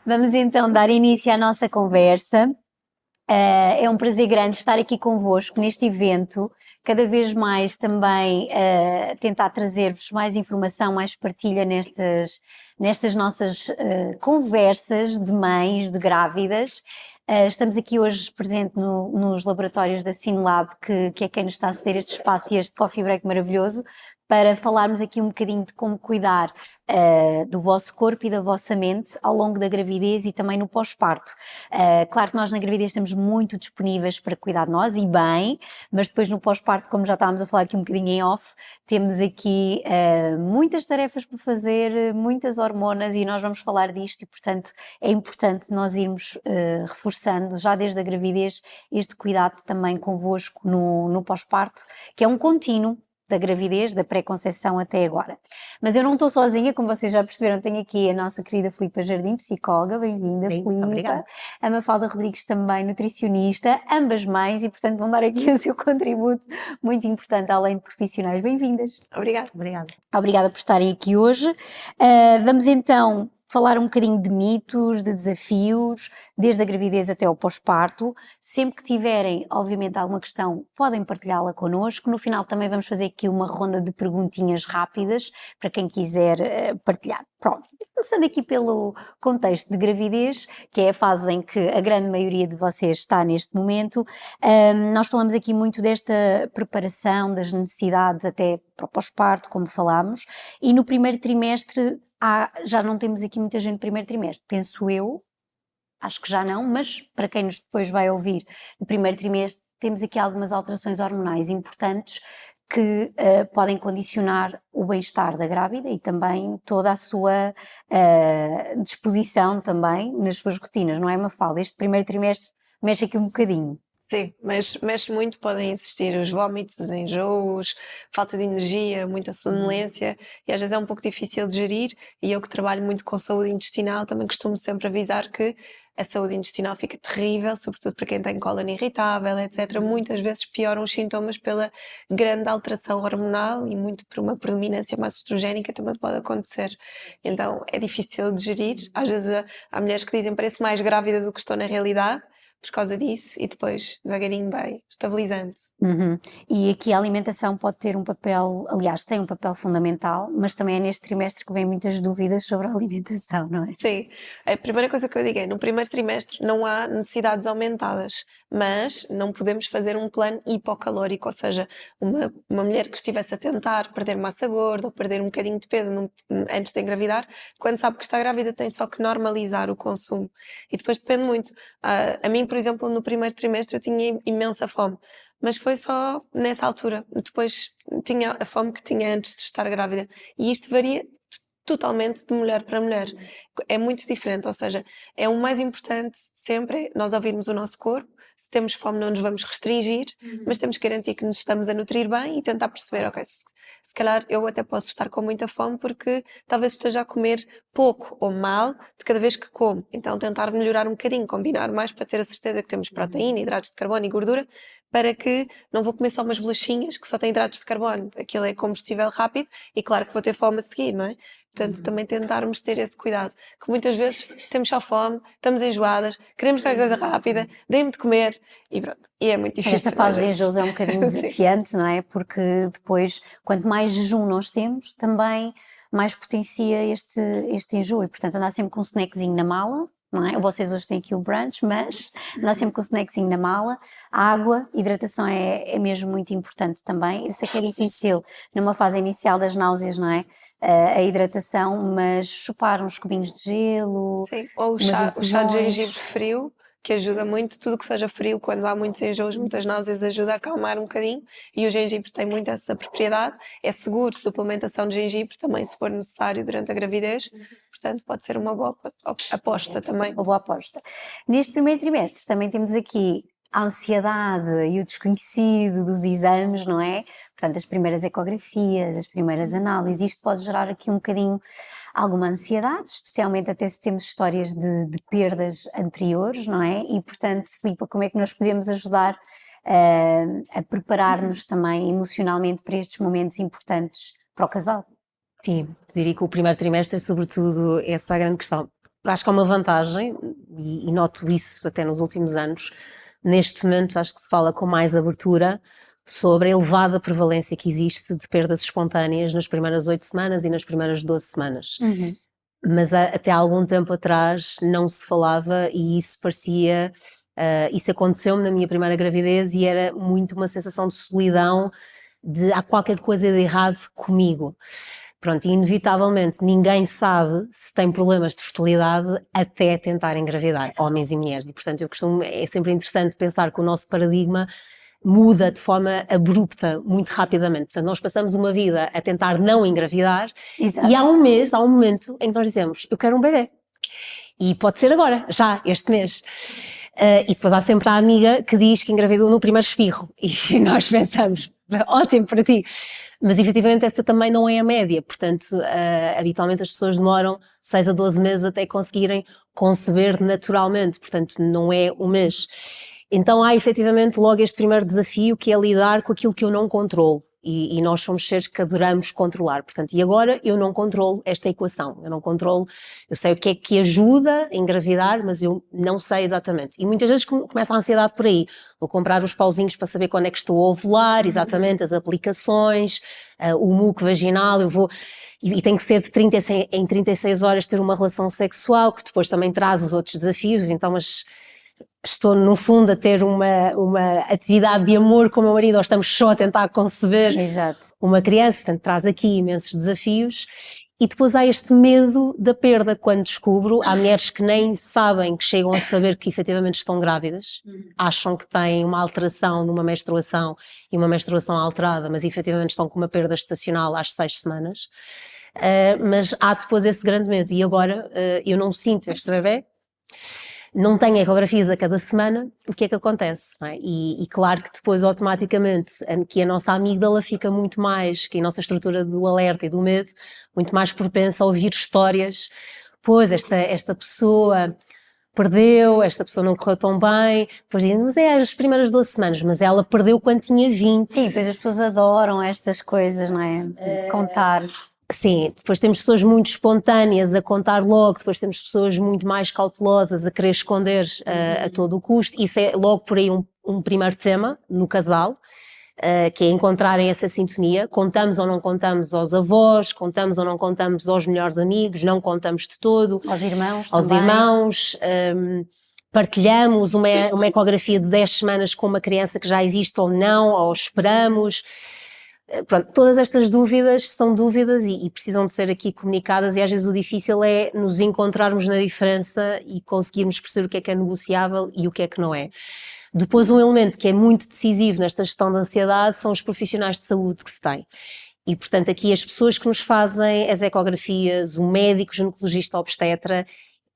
Vamos então dar início à nossa conversa. É um prazer grande estar aqui convosco neste evento, cada vez mais também tentar trazer-vos mais informação, mais partilha nestas nossas conversas de mães, de grávidas. Estamos aqui hoje presente nos laboratórios da Sinolab, que é quem nos está a ceder este espaço e este coffee break maravilhoso, para falarmos aqui um bocadinho de como cuidar do vosso corpo e da vossa mente ao longo da gravidez e também no pós-parto. Claro que nós na gravidez estamos muito disponíveis para cuidar de nós e bem, mas depois no pós-parto, como já estávamos a falar aqui um bocadinho em off, temos aqui muitas tarefas por fazer, muitas hormonas e nós vamos falar disto e portanto é importante nós irmos reforçando já desde a gravidez este cuidado também convosco no pós-parto, que é um contínuo da gravidez, da pré-conceição até agora. Mas eu não estou sozinha, como vocês já perceberam, tenho aqui a nossa querida Filipa Jardim, psicóloga, bem-vinda Filipa. Obrigada. A Mafalda Rodrigues também, nutricionista, ambas mães e portanto vão dar aqui o seu contributo muito importante, além de profissionais. Bem-vindas. Obrigada. Obrigada por estarem aqui hoje. Vamos então falar um bocadinho de mitos, de desafios, desde a gravidez até ao pós-parto. Sempre que tiverem, obviamente, alguma questão, podem partilhá-la connosco. No final também vamos fazer aqui uma ronda de perguntinhas rápidas para quem quiser partilhar. Pronto, começando aqui pelo contexto de gravidez, que é a fase em que a grande maioria de vocês está neste momento. Nós falamos aqui muito desta preparação, das necessidades até para o pós-parto, como falámos, e no primeiro trimestre já não temos aqui muita gente no primeiro trimestre, penso eu, acho que já não, mas para quem nos depois vai ouvir no primeiro trimestre, temos aqui algumas alterações hormonais importantes que podem condicionar o bem-estar da grávida e também toda a sua disposição também nas suas rotinas, não é, Mafalda? Este primeiro trimestre mexe aqui um bocadinho. Sim, mas mexe muito, podem existir os vómitos, os enjoos, falta de energia, muita sonolência e às vezes é um pouco difícil de gerir e eu que trabalho muito com saúde intestinal também costumo sempre avisar que a saúde intestinal fica terrível, sobretudo para quem tem cólon irritável, etc. Muitas vezes pioram os sintomas pela grande alteração hormonal e muito por uma predominância mais estrogénica também pode acontecer. Então é difícil de gerir, às vezes há mulheres que dizem parece mais grávida do que estou na realidade, por causa disso e depois devagarinho vai estabilizando. E aqui a alimentação pode ter um papel, aliás tem um papel fundamental, mas também é neste trimestre que vem muitas dúvidas sobre a alimentação, não é? Sim, a primeira coisa que eu digo é, no primeiro trimestre não há necessidades aumentadas, mas não podemos fazer um plano hipocalórico, ou seja, uma mulher que estivesse a tentar perder massa gorda ou perder um bocadinho de peso antes de engravidar, quando sabe que está grávida tem só que normalizar o consumo e depois depende muito. A mim, por exemplo, no primeiro trimestre eu tinha imensa fome, mas foi só nessa altura, depois tinha a fome que tinha antes de estar grávida e isto varia totalmente de mulher para mulher, é muito diferente, ou seja, é o mais importante sempre nós ouvirmos o nosso corpo, se temos fome não nos vamos restringir, mas temos que garantir que nos estamos a nutrir bem e tentar perceber, ok, se calhar eu até posso estar com muita fome porque talvez esteja a comer pouco ou mal de cada vez que como, então tentar melhorar um bocadinho, combinar mais para ter a certeza que temos proteína, hidratos de carbono e gordura, para que não vou comer só umas bolachinhas que só têm hidratos de carbono, aquilo é combustível rápido e claro que vou ter fome a seguir, não é? Portanto, também tentarmos ter esse cuidado, que muitas vezes temos só fome, estamos enjoadas, queremos qualquer coisa rápida, deem-me de comer e pronto, e é muito difícil. Esta fase de enjoos é um bocadinho desafiante, não é? Porque depois, quanto mais jejum nós temos, também mais potencia este enjoo e portanto andar sempre com um snackzinho na mala, não é? Vocês hoje têm aqui o brunch, mas andar sempre com um snackzinho na mala, a água, hidratação é mesmo muito importante também. Eu sei que é difícil numa fase inicial das náuseas, não é? A hidratação, mas chupar uns cubinhos de gelo. Sim, ou o chá de gengibre frio, que ajuda muito, tudo que seja frio, quando há muitos enjoos, muitas náuseas, ajuda a acalmar um bocadinho e o gengibre tem muito essa propriedade, é seguro, suplementação de gengibre também se for necessário durante a gravidez, portanto pode ser uma boa aposta também. Uma boa aposta. Neste primeiro trimestre também temos aqui a ansiedade e o desconhecido dos exames, não é? Portanto, as primeiras ecografias, as primeiras análises, isto pode gerar aqui um bocadinho alguma ansiedade, especialmente até se temos histórias de perdas anteriores, não é? E, portanto, Filipa, como é que nós podemos ajudar a preparar-nos também emocionalmente para estes momentos importantes para o casal? Sim, diria que o primeiro trimestre é sobretudo essa a grande questão. acho que há uma vantagem, e noto isso até nos últimos anos. Neste momento acho que se fala com mais abertura sobre a elevada prevalência que existe de perdas espontâneas nas primeiras 8 semanas e nas primeiras 12 semanas. Mas até há algum tempo atrás não se falava, e isso parecia, isso aconteceu-me na minha primeira gravidez e era muito uma sensação de solidão, de há qualquer coisa de errado comigo. Pronto, e inevitavelmente ninguém sabe se tem problemas de fertilidade até tentar engravidar, homens e mulheres, e portanto é sempre interessante pensar que o nosso paradigma muda de forma abrupta, muito rapidamente. Portanto, nós passamos uma vida a tentar não engravidar. Exato. E há um momento em que nós dizemos, eu quero um bebê. E pode ser agora, já, este mês. E depois há sempre a amiga que diz que engravidou no primeiro espirro. E nós pensamos, ótimo para ti. Mas efetivamente essa também não é a média. Portanto, habitualmente as pessoas demoram 6 a 12 meses até conseguirem conceber naturalmente. Portanto, não é um mês. Então há efetivamente logo este primeiro desafio, que é lidar com aquilo que eu não controlo. E nós somos seres que adoramos controlar. Portanto, e agora eu não controlo esta equação. Eu não controlo, eu sei o que é que ajuda a engravidar, mas eu não sei exatamente. E muitas vezes começa a ansiedade por aí. Vou comprar os pauzinhos para saber quando é que estou a ovular, exatamente, as aplicações, o muco vaginal, e tem que ser de 36 horas ter uma relação sexual, que depois também traz os outros desafios, então estou no fundo a ter uma atividade de amor com o meu marido, ou estamos só a tentar conceber Exato. uma criança, portanto traz aqui imensos desafios. E depois há este medo da perda quando descubro. Há mulheres que nem sabem, que chegam a saber que efetivamente estão grávidas, acham que têm uma alteração numa menstruação e uma menstruação alterada, mas efetivamente estão com uma perda estacional às 6 semanas. Mas há depois esse grande medo, e agora eu não sinto este bebê, não tenho ecografias a cada semana, o que é que acontece? Não é? E claro que depois automaticamente que a nossa amígdala fica muito mais, que a nossa estrutura do alerta e do medo, muito mais propensa a ouvir histórias. Pois, esta pessoa perdeu, esta pessoa não correu tão bem, depois dizem, mas é as primeiras 12 semanas, mas ela perdeu quando tinha 20. Sim, pois as pessoas adoram estas coisas, não é? Contar. Sim, depois temos pessoas muito espontâneas a contar logo, depois temos pessoas muito mais cautelosas a querer esconder a todo o custo. Isso é logo por aí um primeiro tema no casal, que é encontrarem essa sintonia. Contamos ou não contamos aos avós, contamos ou não contamos aos melhores amigos, não contamos de todo. Aos irmãos aos também. irmãos, partilhamos uma ecografia de 10 semanas com uma criança que já existe ou não, ou esperamos. Pronto, todas estas dúvidas são dúvidas e precisam de ser aqui comunicadas, e às vezes o difícil é nos encontrarmos na diferença e conseguirmos perceber o que é negociável e o que é que não é. Depois um elemento que é muito decisivo nesta gestão da ansiedade são os profissionais de saúde que se têm. E portanto aqui as pessoas que nos fazem as ecografias, o médico ginecologista obstetra,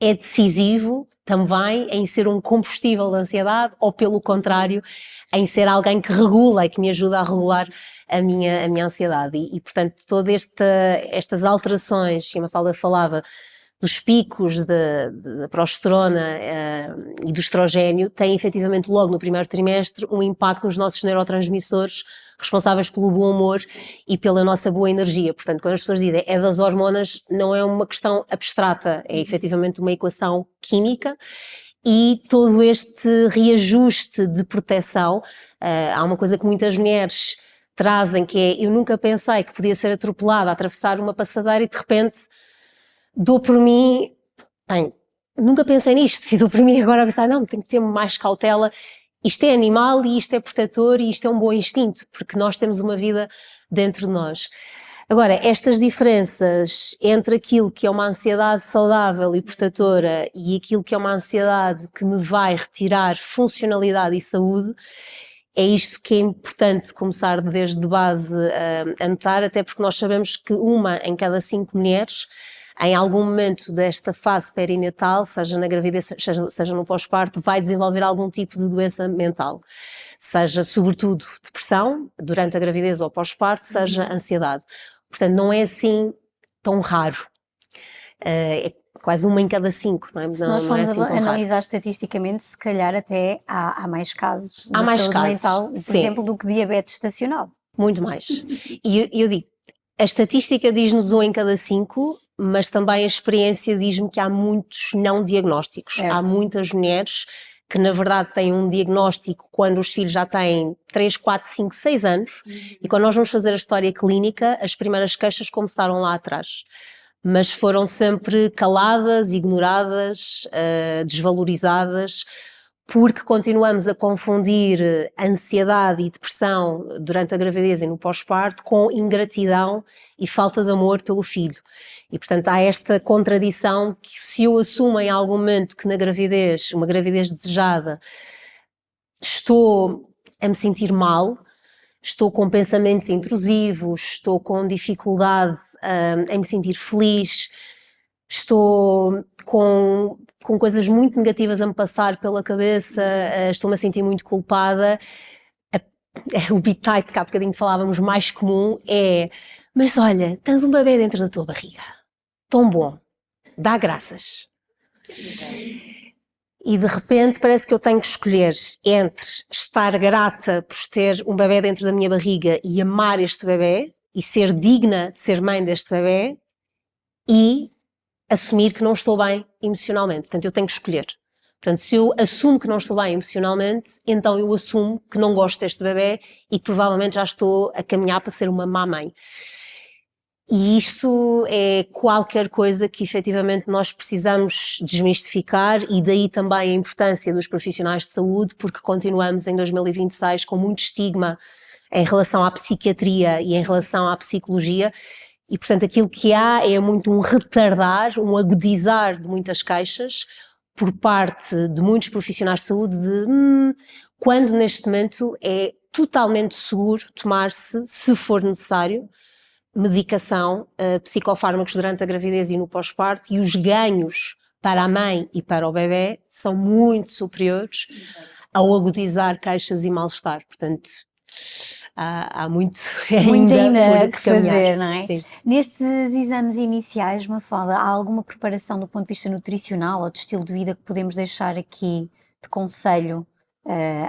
é decisivo também em ser um combustível da ansiedade, ou pelo contrário, em ser alguém que regula e que me ajuda a regular a minha ansiedade. E portanto, todas estas alterações que a Mafalda falava, dos picos da progesterona e do estrogénio, têm efetivamente logo no primeiro trimestre um impacto nos nossos neurotransmissores responsáveis pelo bom humor e pela nossa boa energia. Portanto, quando as pessoas dizem é das hormonas, não é uma questão abstrata, é efetivamente uma equação química. E todo este reajuste de proteção, há uma coisa que muitas mulheres trazem, que é, eu nunca pensei que podia ser atropelada a atravessar uma passadeira e de repente dou por mim, nunca pensei nisto, e dou por mim agora a pensar, não, tenho que ter mais cautela, isto é animal e isto é protetor e isto é um bom instinto, porque nós temos uma vida dentro de nós. Agora, estas diferenças entre aquilo que é uma ansiedade saudável e protetora e aquilo que é uma ansiedade que me vai retirar funcionalidade e saúde, é isto que é importante começar desde base a notar, até porque nós sabemos que 1 em cada 5 mulheres, em algum momento desta fase perinatal, seja na gravidez, seja no pós-parto, vai desenvolver algum tipo de doença mental. Seja, sobretudo, depressão, durante a gravidez ou pós-parto, seja ansiedade. Portanto, não é assim tão raro. É quase 1 em cada 5, não é? Se nós formos assim analisar estatisticamente, se calhar até há mais casos de mais saúde casos, mental, por sim. exemplo, do que diabetes estacional. Muito mais. E eu digo, a estatística diz-nos 1 em cada 5, mas também a experiência diz-me que há muitos não diagnósticos. Certo. Há muitas mulheres que na verdade têm um diagnóstico quando os filhos já têm 3, 4, 5, 6 anos, e quando nós vamos fazer a história clínica, as primeiras queixas começaram lá atrás. Mas foram sempre caladas, ignoradas, desvalorizadas, porque continuamos a confundir ansiedade e depressão durante a gravidez e no pós-parto com ingratidão e falta de amor pelo filho. E, portanto, há esta contradição que, se eu assumo em algum momento que na gravidez, uma gravidez desejada, estou a me sentir mal, estou com pensamentos intrusivos, estou com dificuldade em me sentir feliz, estou com coisas muito negativas a me passar pela cabeça, estou-me a sentir muito culpada. O bitite que há bocadinho falávamos mais comum é: mas olha, tens um bebê dentro da tua barriga, tão bom, dá graças. E de repente parece que eu tenho que escolher entre estar grata por ter um bebê dentro da minha barriga e amar este bebê e ser digna de ser mãe deste bebê, e assumir que não estou bem emocionalmente. Portanto, eu tenho que escolher. Portanto, se eu assumo que não estou bem emocionalmente, então eu assumo que não gosto deste bebê e que provavelmente já estou a caminhar para ser uma má mãe. E isto é qualquer coisa que efetivamente nós precisamos desmistificar, e daí também a importância dos profissionais de saúde, porque continuamos em 2026 com muito estigma em relação à psiquiatria e em relação à psicologia, e portanto aquilo que há é muito um retardar, um agudizar de muitas queixas por parte de muitos profissionais de saúde quando neste momento é totalmente seguro tomar-se, se for necessário, medicação, psicofármacos durante a gravidez e no pós-parto, e os ganhos para a mãe e para o bebê são muito superiores ao agudizar queixas e mal-estar. Portanto, há muito ainda por que caminhar. fazer, não é? Sim. Nestes exames iniciais, Mafalda, há alguma preparação do ponto de vista nutricional ou de estilo de vida que podemos deixar aqui de conselho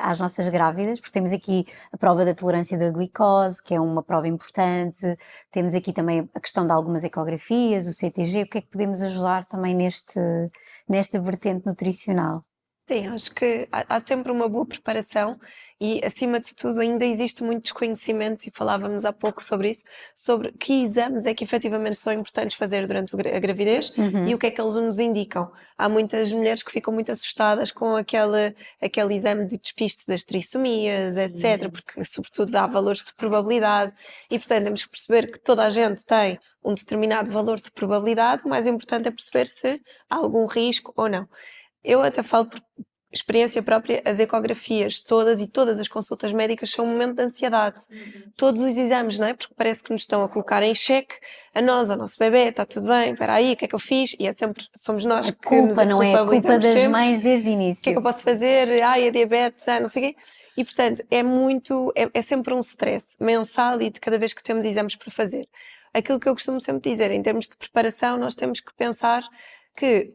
às nossas grávidas? Porque temos aqui a prova da tolerância da glicose, que é uma prova importante, temos aqui também a questão de algumas ecografias, o CTG. O que é que podemos ajudar também nesta vertente nutricional? Sim, acho que há sempre uma boa preparação e, acima de tudo, ainda existe muito desconhecimento, e falávamos há pouco sobre isso, sobre que exames é que efetivamente são importantes fazer durante a gravidez e o que é que eles nos indicam. Há muitas mulheres que ficam muito assustadas com aquele exame de despiste das trissomias, etc., porque sobretudo dá valores de probabilidade, e portanto temos que perceber que toda a gente tem um determinado valor de probabilidade. O mais importante é perceber se há algum risco ou não. Eu até falo por experiência própria, as ecografias todas as consultas médicas são um momento de ansiedade. Todos os exames, não é? Porque parece que nos estão a colocar em xeque a nós, ao nosso bebê, está tudo bem, espera aí, o que é que eu fiz? E é sempre, somos nós que nos Culpa, não é? A culpa culpabilizamos das sempre. mães desde o O que é início. que eu posso fazer? Ai, a diabetes, não sei o quê. E portanto, é sempre um stress mensal e de cada vez que temos exames para fazer. Aquilo que eu costumo sempre dizer, em termos de preparação, nós temos que pensar que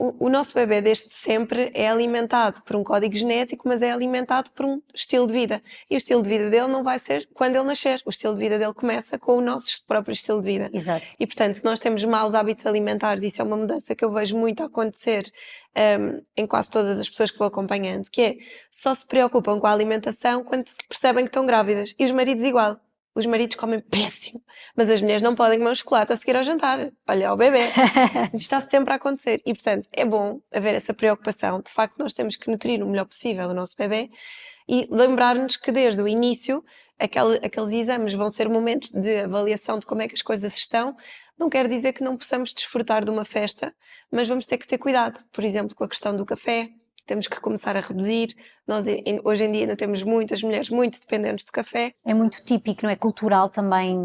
o nosso bebê desde sempre é alimentado por um código genético, mas é alimentado por um estilo de vida. E o estilo de vida dele não vai ser quando ele nascer. O estilo de vida dele começa com o nosso próprio estilo de vida. Exato. E portanto, se nós temos maus hábitos alimentares, isso é uma mudança que eu vejo muito acontecer em quase todas as pessoas que vou acompanhando, que é, só se preocupam com a alimentação quando se percebem que estão grávidas. E os maridos igual. Os maridos comem péssimo, mas as mulheres não podem comer um chocolate a seguir ao jantar. Olha, ao bebê. Isto está sempre a acontecer. E, portanto, é bom haver essa preocupação. De facto, nós temos que nutrir o melhor possível o nosso bebê e lembrar-nos que desde o início aqueles exames vão ser momentos de avaliação de como é que as coisas estão. Não quer dizer que não possamos desfrutar de uma festa, mas vamos ter que ter cuidado. Por exemplo, com a questão do café. Temos que começar a reduzir. Nós hoje em dia ainda temos muitas mulheres muito dependentes do café. É muito típico, não é? Cultural também,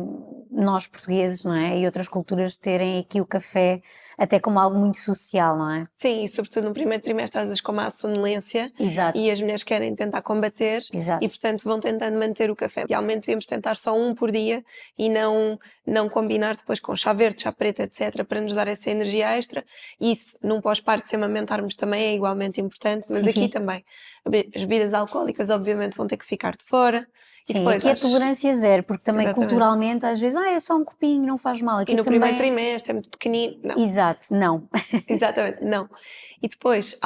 nós portugueses, não é? E outras culturas terem aqui o café até como algo muito social, não é? Sim, e sobretudo no primeiro trimestre, às vezes como há sonolência. Exato. E as mulheres querem tentar combater. Exato. E portanto vão tentando manter o café. Realmente devemos tentar só um por dia e não combinar depois com chá verde, chá preto, etc., para nos dar essa energia extra. E isso, num pós-parto, se amamentarmos também é igualmente importante, mas Sim, aqui sim. também. As bebidas alcoólicas obviamente vão ter que ficar de fora, Sim, depois aqui é acho- tolerância zero, porque também Exatamente. culturalmente às vezes, é só um copinho, não faz mal. E Aqui no também... primeiro trimestre é muito pequenino. Não, Exato, não. exatamente, não. E depois,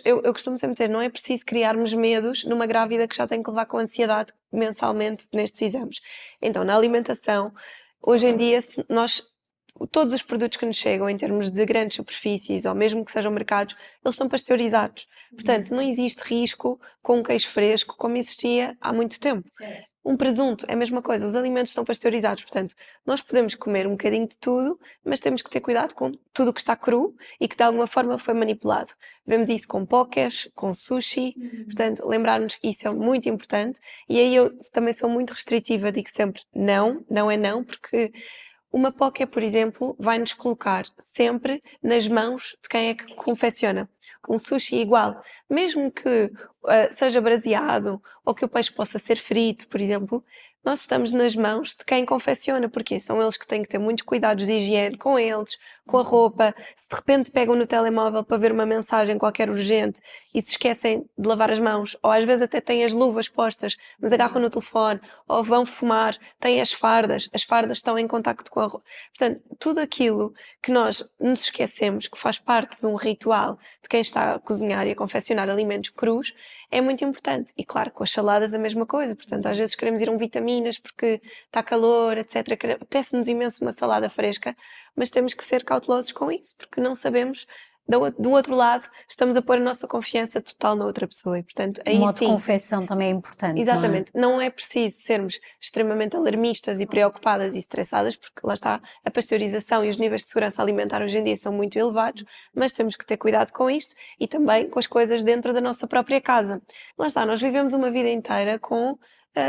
eu costumo sempre dizer, não é preciso criarmos medos numa grávida que já tem que levar com ansiedade mensalmente nestes exames. Então, na alimentação, hoje em dia, todos os produtos que nos chegam em termos de grandes superfícies ou mesmo que sejam mercados, eles estão pasteurizados. Portanto, não existe risco com um queijo fresco como existia há muito tempo. Um presunto é a mesma coisa, os alimentos estão pasteurizados, portanto, nós podemos comer um bocadinho de tudo, mas temos que ter cuidado com tudo o que está cru e que de alguma forma foi manipulado. Vemos isso com pokés, com sushi, portanto, lembrarmos que isso é muito importante. E aí eu também sou muito restritiva, digo sempre não, não é não, porque uma poké, por exemplo, vai-nos colocar sempre nas mãos de quem é que confecciona. Um sushi igual, mesmo que seja braseado ou que o peixe possa ser frito, por exemplo, nós estamos nas mãos de quem confecciona, porque são eles que têm que ter muitos cuidados de higiene com eles, com a roupa. Se de repente pegam no telemóvel para ver uma mensagem qualquer urgente e se esquecem de lavar as mãos, ou às vezes até têm as luvas postas, mas agarram no telefone, ou vão fumar, têm as fardas estão em contacto com a roupa. Portanto, tudo aquilo que nós nos esquecemos, que faz parte de um ritual de quem está a cozinhar e a confeccionar alimentos crus, é muito importante. E claro, com as saladas a mesma coisa. Portanto, às vezes queremos ir a um vitaminas porque está calor, etc. Apetece-nos imenso uma salada fresca, mas temos que ser cautelosos com isso, porque não sabemos. Do outro lado, estamos a pôr a nossa confiança total na outra pessoa e, portanto, O aí modo de sim, confecção também é importante, exatamente, não é preciso sermos extremamente alarmistas e preocupadas e estressadas, porque lá está, a pasteurização e os níveis de segurança alimentar hoje em dia são muito elevados, mas temos que ter cuidado com isto e também com as coisas dentro da nossa própria casa. Lá está, nós vivemos uma vida inteira com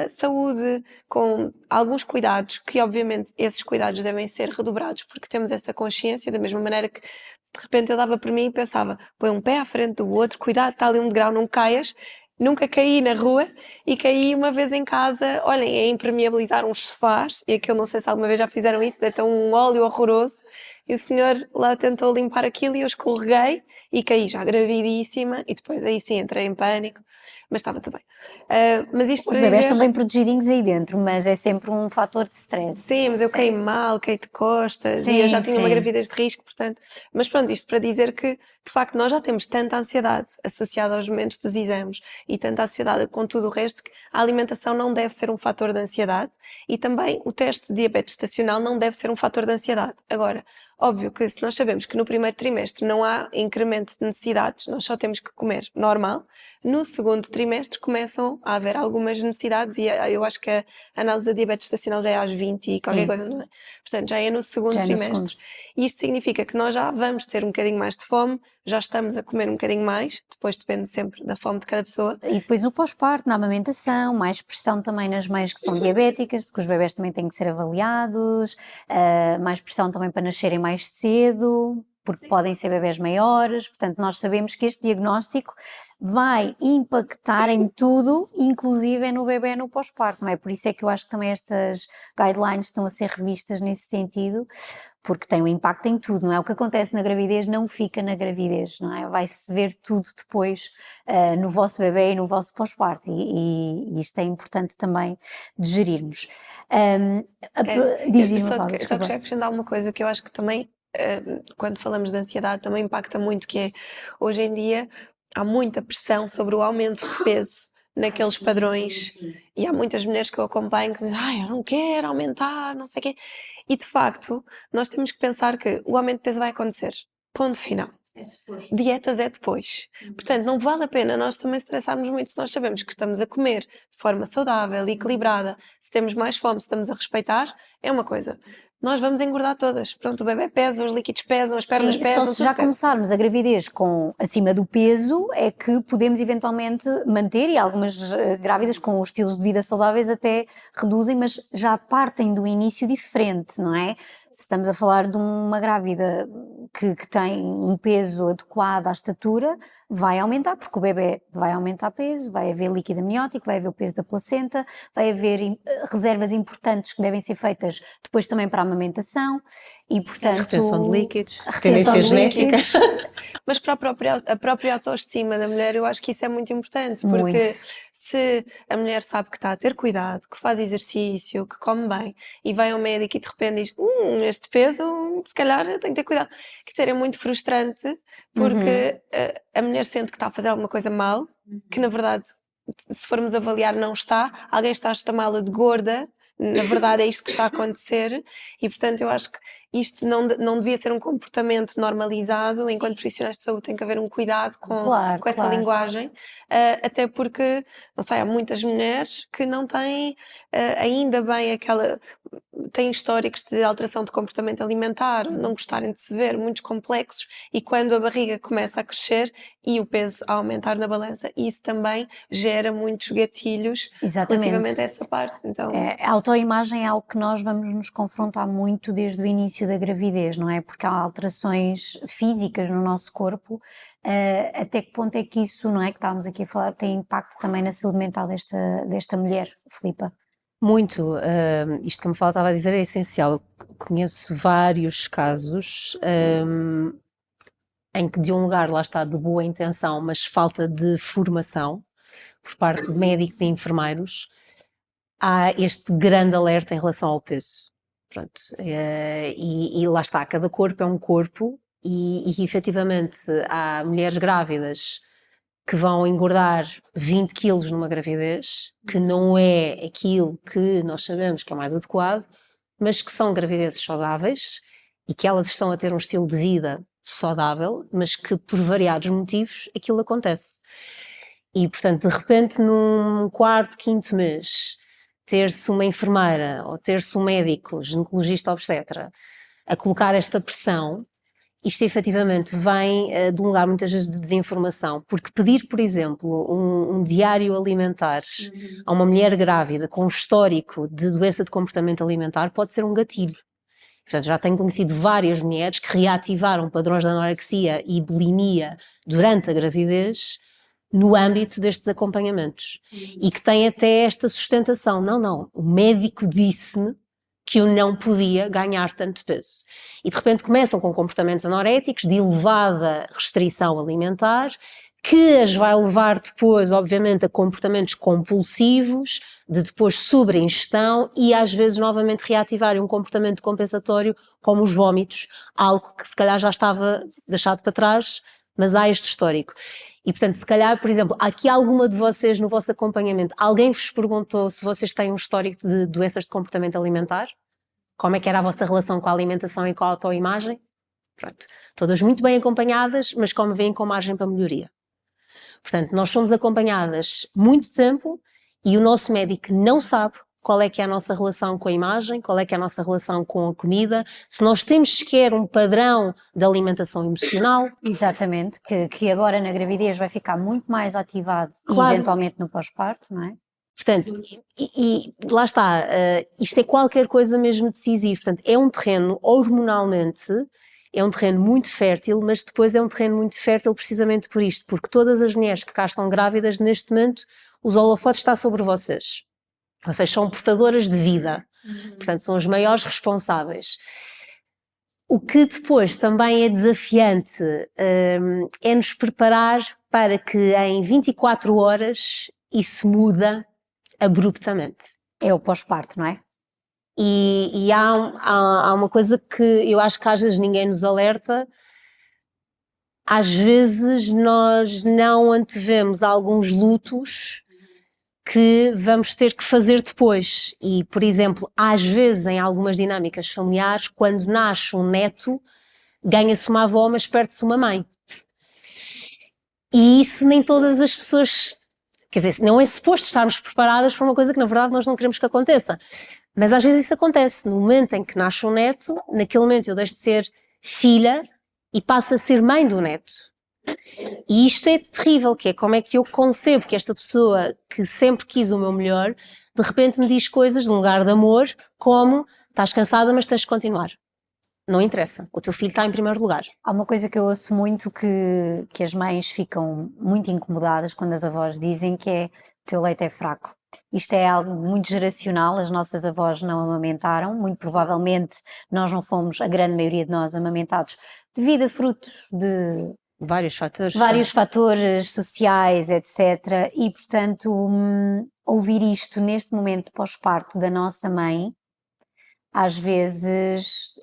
saúde, com alguns cuidados, que obviamente esses cuidados devem ser redobrados porque temos essa consciência, da mesma maneira que de repente eu dava por mim e pensava, põe um pé à frente do outro, cuidado, está ali um degrau, não caias. Nunca caí na rua e caí uma vez em casa, olhem, a impermeabilizar uns sofás, e aquilo não sei se alguma vez já fizeram isso, deitam um óleo horroroso, e o senhor lá tentou limpar aquilo e eu escorreguei e caí já gravidíssima, e depois aí sim entrei em pânico, mas estava tudo bem. Mas isto Os para bebés dizer- estão bem protegidinhos aí dentro, mas é sempre um fator de stress. Sim, mas eu caí mal, caí de costas e eu já tinha uma sim. gravidez de risco, portanto. Mas pronto, isto para dizer que, de facto, nós já temos tanta ansiedade associada aos momentos dos exames e tanta ansiedade com tudo o resto que a alimentação não deve ser um fator de ansiedade e também o teste de diabetes estacional não deve ser um fator de ansiedade. Agora, óbvio que se nós sabemos que no primeiro trimestre não há incremento de necessidades, nós só temos que comer normal, no segundo trimestre começam a haver algumas necessidades e eu acho que a análise da diabetes estacional já é às 20 e qualquer Sim. coisa, não é? Portanto, já é no segundo Já é no trimestre. segundo. E isto significa que nós já vamos ter um bocadinho mais de fome, já estamos a comer um bocadinho mais, depois depende sempre da fome de cada pessoa. E depois o pós-parto, na amamentação, mais pressão também nas mães que são diabéticas, porque os bebés também têm que ser avaliados, mais pressão também para nascerem mais cedo, porque podem ser bebés maiores, portanto nós sabemos que este diagnóstico vai impactar em tudo, inclusive no bebé no pós-parto, não é? Por isso é que eu acho que também estas guidelines estão a ser revistas nesse sentido, porque tem um impacto em tudo, não é? O que acontece na gravidez não fica na gravidez, não é? Vai-se ver tudo depois no vosso bebê e no vosso pós-parto e isto é importante também de gerirmos. Diz-me, Só Paula, queria desculpa. acrescentar uma coisa que eu acho que também, quando falamos de ansiedade, também impacta muito, que é, hoje em dia, há muita pressão sobre o aumento de peso naqueles padrões e há muitas mulheres que eu acompanho que dizem, eu não quero aumentar, não sei o quê. E de facto, nós temos que pensar que o aumento de peso vai acontecer. Ponto final. Dietas é depois. Portanto, não vale a pena nós também estressarmos muito se nós sabemos que estamos a comer de forma saudável, equilibrada, se temos mais fome, se estamos a respeitar, é uma coisa. Nós vamos engordar todas. Pronto, o bebê pesa, os líquidos pesam, as pernas Sim, pesam, só se tudo já pesa. começarmos a gravidez com acima do peso é que podemos eventualmente manter, e algumas grávidas com os estilos de vida saudáveis até reduzem, mas já partem do início diferente, não é? Se estamos a falar de uma grávida que tem um peso adequado à estatura, vai aumentar, porque o bebê vai aumentar peso, vai haver líquido amniótico, vai haver o peso da placenta, vai haver reservas importantes que devem ser feitas depois também para a amamentação e, portanto... Retenção de líquidos, retenção tendência de genética. líquidos. Mas para a própria autoestima da mulher, eu acho que isso é muito importante, porque Muito. se a mulher sabe que está a ter cuidado, que faz exercício, que come bem, e vai ao médico e de repente diz, este peso, se calhar eu tenho que ter cuidado. Quer dizer, é muito frustrante, porque a mulher sente que está a fazer alguma coisa mal, que na verdade, se formos avaliar, não está. Alguém está a chamá-la de gorda, na verdade é isto que está a acontecer, e portanto eu acho que isto não devia ser um comportamento normalizado. Enquanto profissionais de saúde tem que haver um cuidado com essa linguagem, até porque, não sei, há muitas mulheres que não têm ainda bem têm históricos de alteração de comportamento alimentar, não gostarem de se ver, muitos complexos, e quando a barriga começa a crescer e o peso a aumentar na balança, isso também gera muitos gatilhos relativamente a essa parte. Então, a autoimagem é algo que nós vamos nos confrontar muito desde o início da gravidez, não é? Porque há alterações físicas no nosso corpo, até que ponto é que isso, não é, que estávamos aqui a falar, tem impacto também na saúde mental desta mulher, Filipa? Muito. Isto que me faltava a dizer é essencial. Eu conheço vários casos em que de um lugar, lá está, de boa intenção, mas falta de formação por parte de médicos e enfermeiros, há este grande alerta em relação ao peso. Pronto. E lá está, cada corpo é um corpo e efetivamente há mulheres grávidas que vão engordar 20 quilos numa gravidez, que não é aquilo que nós sabemos que é mais adequado, mas que são gravidezes saudáveis e que elas estão a ter um estilo de vida saudável, mas que por variados motivos aquilo acontece. E portanto, de repente, num quarto, quinto mês, ter-se uma enfermeira ou ter-se um médico, ginecologista obstetra, a colocar esta pressão, isto efetivamente vem de um lugar muitas vezes de desinformação, porque pedir, por exemplo, um diário alimentar a uma mulher grávida com um histórico de doença de comportamento alimentar pode ser um gatilho. Portanto, já tenho conhecido várias mulheres que reativaram padrões de anorexia e bulimia durante a gravidez no âmbito destes acompanhamentos e que têm até esta sustentação. Não, o médico disse-me que eu não podia ganhar tanto peso. E de repente começam com comportamentos anoréticos de elevada restrição alimentar, que as vai levar depois, obviamente, a comportamentos compulsivos, de depois sobreingestão e às vezes novamente reativarem um comportamento compensatório como os vómitos, algo que se calhar já estava deixado para trás, mas há este histórico. E portanto, se calhar, por exemplo, aqui alguma de vocês no vosso acompanhamento, alguém vos perguntou se vocês têm um histórico de doenças de comportamento alimentar? Como é que era a vossa relação com a alimentação e com a autoimagem? Pronto, todas muito bem acompanhadas, mas como veem, com margem para melhoria. Portanto, nós somos acompanhadas muito tempo e o nosso médico não sabe qual é que é a nossa relação com a imagem, qual é que é a nossa relação com a comida, se nós temos sequer um padrão de alimentação emocional. Exatamente, que agora na gravidez vai ficar muito mais ativado Claro. E eventualmente no pós-parto, não é? Portanto, e lá está, isto é qualquer coisa mesmo decisivo. Portanto, é um terreno hormonalmente, é um terreno muito fértil, mas depois é um terreno muito fértil precisamente por isto, porque todas as mulheres que cá estão grávidas, neste momento, os holofotes estão sobre vocês. Vocês são portadoras de vida, portanto são as maiores responsáveis. O que depois também é desafiante é nos preparar para que em 24 horas isso muda abruptamente. É o pós-parto, não é? E há uma coisa que eu acho que às vezes ninguém nos alerta. Às vezes nós não antevemos alguns lutos que vamos ter que fazer depois. E, por exemplo, às vezes em algumas dinâmicas familiares, quando nasce um neto, ganha-se uma avó, mas perde-se uma mãe. E isso nem todas as pessoas, quer dizer, não é suposto estarmos preparadas para uma coisa que na verdade nós não queremos que aconteça. Mas às vezes isso acontece. No momento em que nasce um neto, naquele momento eu deixo de ser filha e passo a ser mãe do neto. E isto é terrível, que é como é que eu concebo que esta pessoa que sempre quis o meu melhor, de repente me diz coisas de um lugar de amor, como estás cansada mas tens de continuar. Não interessa, o teu filho está em primeiro lugar. Há uma coisa que eu ouço muito que as mães ficam muito incomodadas quando as avós dizem, que é: o teu leite é fraco. Isto é algo muito geracional, as nossas avós não amamentaram, muito provavelmente nós não fomos, a grande maioria de nós, amamentados devido a frutos de vários fatores. vários fatores sociais, etc. E, portanto, ouvir isto neste momento pós-parto da nossa mãe, às vezes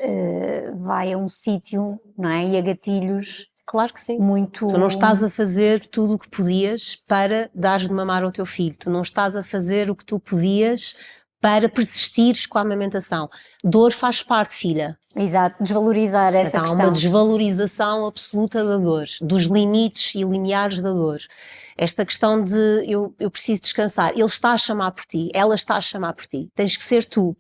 vai a um sítio, não é? E a gatilhos Claro que sim. muito... Tu não estás a fazer tudo o que podias para dares de mamar ao teu filho. Tu não estás a fazer o que tu podias para persistires com a amamentação. Dor faz parte, filha. Exato, desvalorizar essa Então, há questão. uma desvalorização absoluta da dor, dos limites e limiares da dor. Esta questão de eu preciso descansar, ele está a chamar por ti, ela está a chamar por ti, tens que ser tu.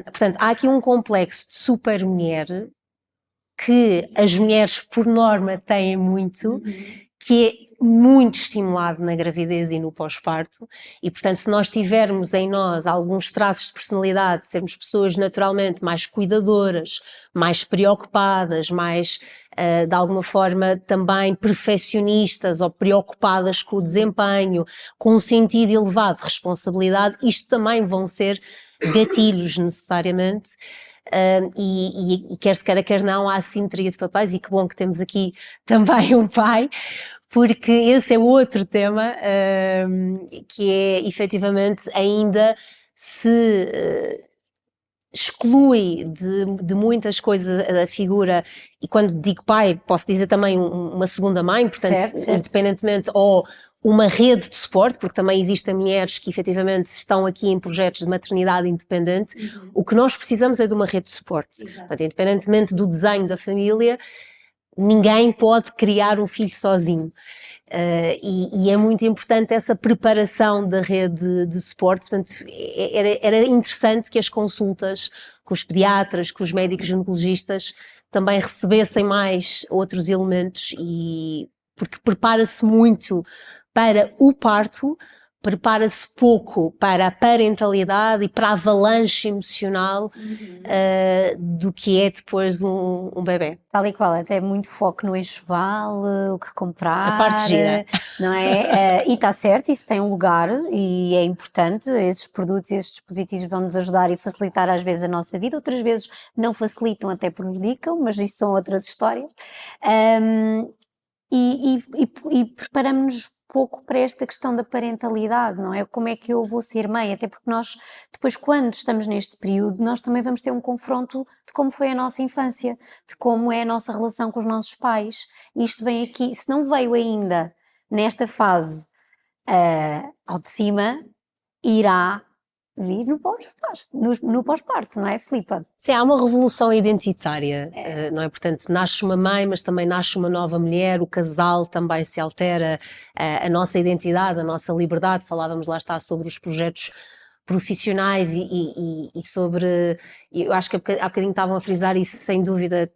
Portanto, há aqui um complexo de super-mulher que as mulheres, por norma, têm muito, que é muito estimulado na gravidez e no pós-parto, e portanto se nós tivermos em nós alguns traços de personalidade, sermos pessoas naturalmente mais cuidadoras, mais preocupadas, mais de alguma forma também perfeccionistas ou preocupadas com o desempenho, com um sentido elevado de responsabilidade, isto também vão ser gatilhos necessariamente. E quer se queira, quer não, há assimetria de papéis, e que bom que temos aqui também um pai, porque esse é outro tema, que é efetivamente ainda se exclui de muitas coisas a figura, e quando digo pai posso dizer também uma segunda mãe, portanto, Certo. independentemente, ou uma rede de suporte, porque também existem mulheres que efetivamente estão aqui em projetos de maternidade independente. O que nós precisamos é de uma rede de suporte. Portanto, independentemente do desenho da família, ninguém pode criar um filho sozinho. E é muito importante essa preparação da rede de suporte. Portanto, era interessante que as consultas com os pediatras, com os médicos ginecologistas também recebessem mais outros elementos, porque prepara-se muito para o parto, prepara-se pouco para a parentalidade e para a avalanche emocional do que é depois um bebê. Tal e qual, até muito foco no enxoval, o que comprar, A parte gira. não é? E está certo, isso tem um lugar e é importante, esses produtos, esses dispositivos vão nos ajudar e facilitar às vezes a nossa vida, outras vezes não facilitam, até prejudicam, mas isso são outras histórias. E preparamos-nos pouco para esta questão da parentalidade, não é? Como é que eu vou ser mãe? Até porque nós, depois, quando estamos neste período, nós também vamos ter um confronto de como foi a nossa infância, de como é a nossa relação com os nossos pais. Isto vem aqui, se não veio ainda nesta fase ao de cima, irá vir no pós-parto, não é, Filipa? Sim, há uma revolução identitária, não é? Portanto, nasce uma mãe, mas também nasce uma nova mulher, o casal também se altera, a nossa identidade, a nossa liberdade. Falávamos, lá está, sobre os projetos profissionais e sobre, eu acho que há bocadinho estavam a frisar isso, sem dúvida,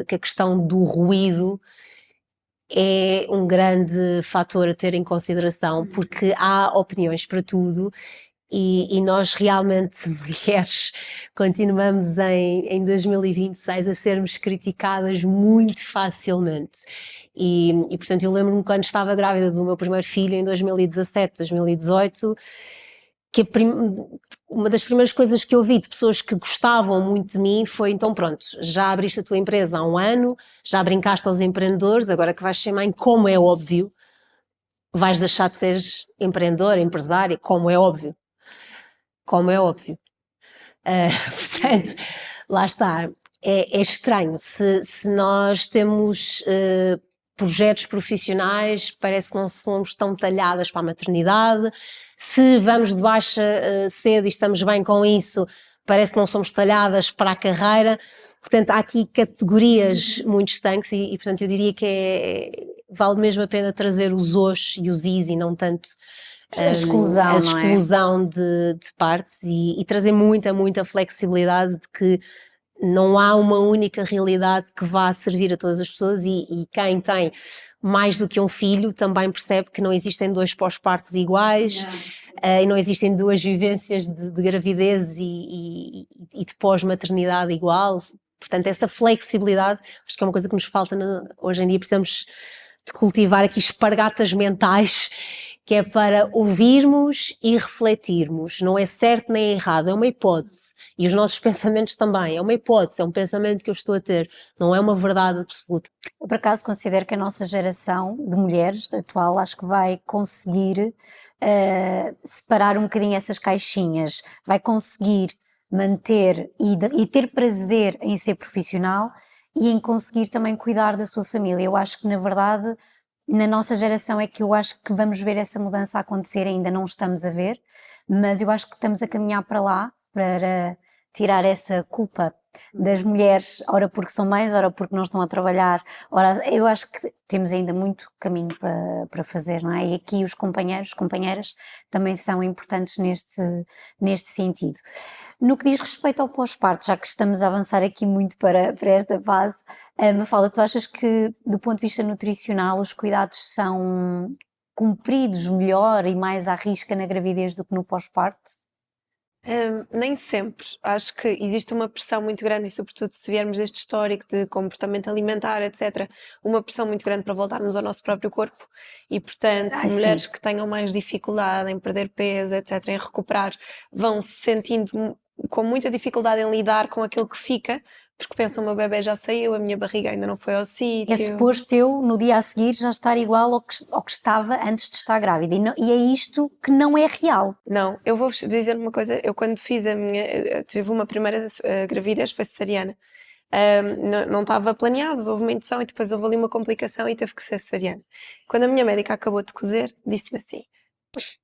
que a questão do ruído é um grande fator a ter em consideração, porque há opiniões para tudo. E nós realmente, mulheres, continuamos em 2026 a sermos criticadas muito facilmente. E portanto, eu lembro-me quando estava grávida do meu primeiro filho, em 2017, 2018, que uma das primeiras coisas que eu ouvi de pessoas que gostavam muito de mim foi: então pronto, já abriste a tua empresa há um ano, já brincaste aos empreendedores, agora que vais ser mãe, como é óbvio, vais deixar de ser empreendedora, empresária, como é óbvio. Como é óbvio. Portanto, lá está. É estranho. Se nós temos projetos profissionais, parece que não somos tão talhadas para a maternidade. Se vamos de baixa cedo e estamos bem com isso, parece que não somos talhadas para a carreira. Portanto, há aqui categorias muito estanques e portanto, eu diria que vale mesmo a pena trazer os os e os is e não tanto a exclusão, de partes e trazer muita flexibilidade de que não há uma única realidade que vá servir a todas as pessoas e quem tem mais do que um filho também percebe que não existem dois pós-partos iguais e não existem duas vivências de gravidez e de pós-maternidade igual. Portanto, essa flexibilidade acho que é uma coisa que nos falta hoje em dia. Precisamos de cultivar aqui espargatas mentais, que é para ouvirmos e refletirmos. Não é certo nem errado, é uma hipótese. E os nossos pensamentos também, é uma hipótese, é um pensamento que eu estou a ter, não é uma verdade absoluta. Eu, por acaso, considero que a nossa geração de mulheres atual acho que vai conseguir separar um bocadinho essas caixinhas, vai conseguir manter e ter prazer em ser profissional e em conseguir também cuidar da sua família. Eu acho que, na verdade, na nossa geração é que eu acho que vamos ver essa mudança acontecer, ainda não estamos a ver, mas eu acho que estamos a caminhar para lá, para tirar essa culpa das mulheres, ora porque são mães, ora porque não estão a trabalhar, ora, eu acho que temos ainda muito caminho para fazer, não é? E aqui os companheiros, companheiras também são importantes neste sentido. No que diz respeito ao pós-parto, já que estamos a avançar aqui muito para esta fase, Mafalda, tu achas que do ponto de vista nutricional os cuidados são cumpridos melhor e mais à risca na gravidez do que no pós-parto? Nem sempre. Acho que existe uma pressão muito grande e, sobretudo, se viermos deste histórico de comportamento alimentar, etc., uma pressão muito grande para voltarmos ao nosso próprio corpo e, portanto, mulheres sim. que tenham mais dificuldade em perder peso, etc., em recuperar, vão se sentindo com muita dificuldade em lidar com aquilo que fica, porque pensam, o meu bebê já saiu, a minha barriga ainda não foi ao sítio. É suposto eu, no dia a seguir, já estar igual ao que estava antes de estar grávida. E é isto que não é real. Não, eu vou-vos dizer uma coisa. Eu quando fiz eu tive uma primeira gravidez, foi cesariana. Não estava planeado, houve uma indução e depois houve ali uma complicação e teve que ser cesariana. Quando a minha médica acabou de cozer, disse-me assim: